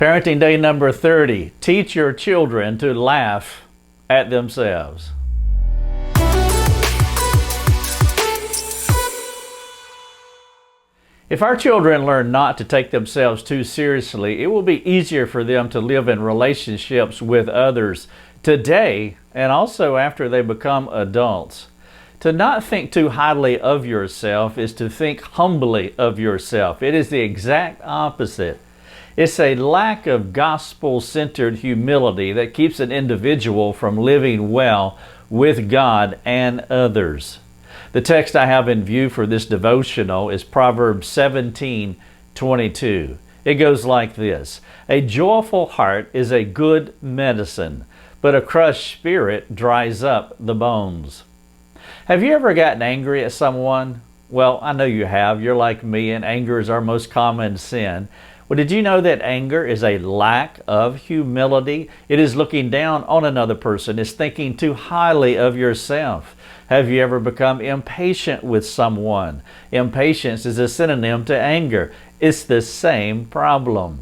Parenting day number 30. Teach your children to laugh at themselves. If our children learn not to take themselves too seriously, it will be easier for them to live in relationships with others today and also after they become adults. To not think too highly of yourself is to think humbly of yourself. It is the exact opposite. It's a lack of gospel-centered humility that keeps an individual from living well with God and others. The text I have in view for this devotional is Proverbs 17:22. It goes like this: "A joyful heart is a good medicine, but a crushed spirit dries up the bones." Have you ever gotten angry at someone? Well, I know you have. You're like me, and anger is our most common sin. Well, did you know that anger is a lack of humility? It is looking down on another person. It's thinking too highly of yourself. Have you ever become impatient with someone? Impatience is a synonym to anger. It's the same problem.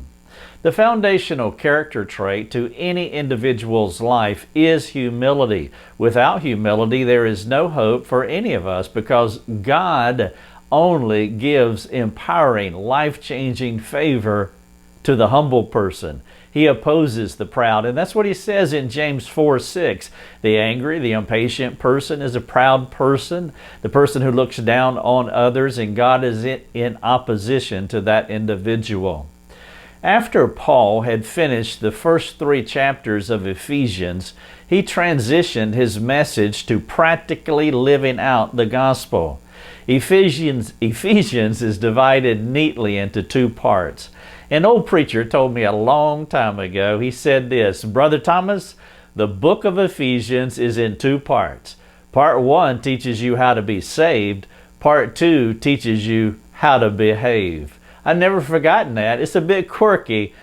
The foundational character trait to any individual's life is humility. Without humility, there is no hope for any of us because God only gives empowering, life-changing favor to the humble person. He opposes the proud, and that's what he says in James 4:6. The angry, the impatient person is a proud person, the person who looks down on others, and God is in opposition to that individual. After Paul had finished the first 3 chapters of Ephesians, he transitioned his message to practically living out the gospel. Ephesians is divided neatly into 2 parts. An old preacher told me a long time ago, he said this: "Brother Thomas, the book of Ephesians is in 2 parts. Part 1 teaches you how to be saved. Part 2 teaches you how to behave." I've never forgotten that. It's a bit quirky,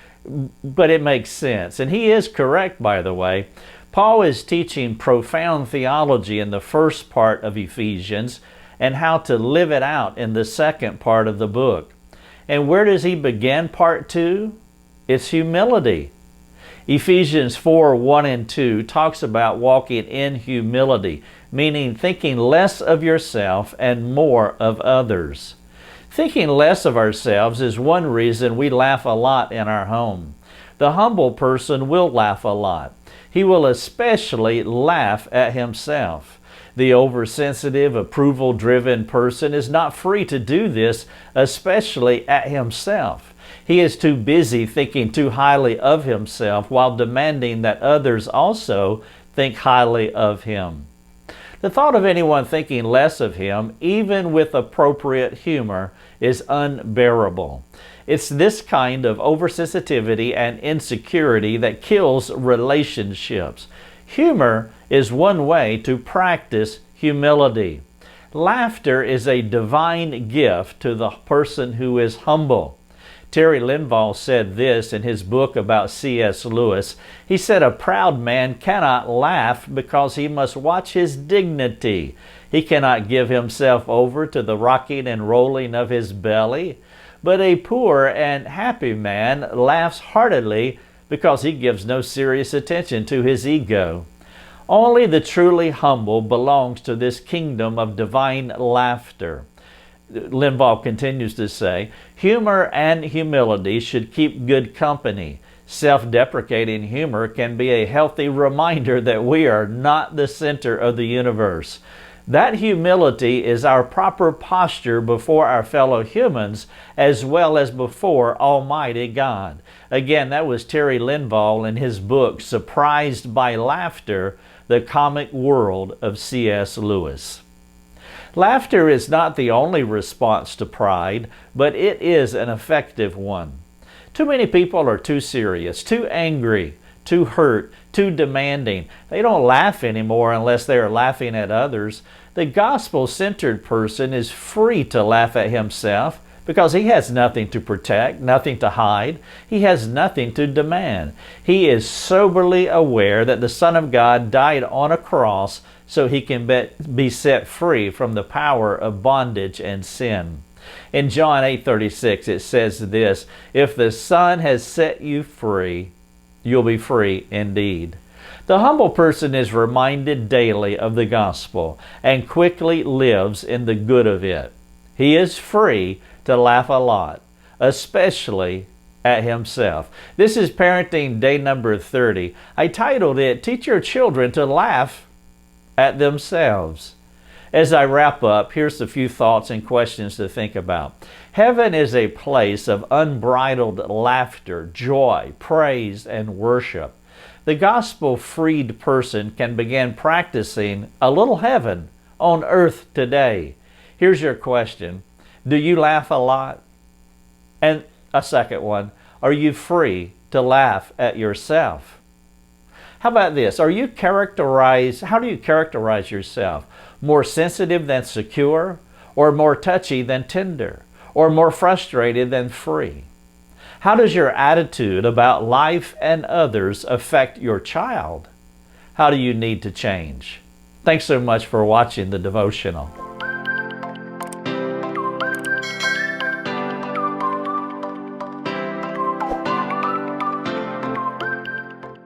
but it makes sense. And he is correct, by the way. Paul is teaching profound theology in the first part of Ephesians and how to live it out in the second part of the book. And where does he begin part 2? It's humility. Ephesians 4:1-2 talks about walking in humility, meaning thinking less of yourself and more of others. Thinking less of ourselves is one reason we laugh a lot in our home. The humble person will laugh a lot. He will especially laugh at himself. The oversensitive, approval-driven person is not free to do this, especially at himself. He is too busy thinking too highly of himself while demanding that others also think highly of him. The thought of anyone thinking less of him, even with appropriate humor, is unbearable. It's this kind of oversensitivity and insecurity that kills relationships. Humor is one way to practice humility. Laughter is a divine gift to the person who is humble. Terry Linval said this in his book about C.S. Lewis. He said, "A proud man cannot laugh because he must watch his dignity. He cannot give himself over to the rocking and rolling of his belly. But a poor and happy man laughs heartily because he gives no serious attention to his ego." Only the truly humble belongs to this kingdom of divine laughter. Linval continues to say, "Humor and humility should keep good company. Self-deprecating humor can be a healthy reminder that we are not the center of the universe. That humility is our proper posture before our fellow humans as well as before Almighty God." Again, that was Terry Linval in his book, Surprised by Laughter, The Comic World of C.S. Lewis. Laughter is not the only response to pride, but it is an effective one. Too many people are too serious, too angry, too hurt, too demanding. They don't laugh anymore unless they are laughing at others. The gospel-centered person is free to laugh at himself because he has nothing to protect, nothing to hide. He has nothing to demand. He is soberly aware that the Son of God died on a cross so he can be set free from the power of bondage and sin. In John 8:36, it says this, "If the Son has set you free, you'll be free indeed." The humble person is reminded daily of the gospel and quickly lives in the good of it. He is free to laugh a lot, especially at himself. This is parenting day number 30. I titled it, "Teach Your Children to Laugh at Themselves." As I wrap up, here's a few thoughts and questions to think about. Heaven is a place of unbridled laughter, joy, praise, and worship. The gospel-freed person can begin practicing a little heaven on earth today. Here's your question. Do you laugh a lot? And a second one, are you free to laugh at yourself? How about this? How do you characterize yourself? More sensitive than secure? Or more touchy than tender? Or more frustrated than free? How does your attitude about life and others affect your child? How do you need to change? Thanks so much for watching the devotional.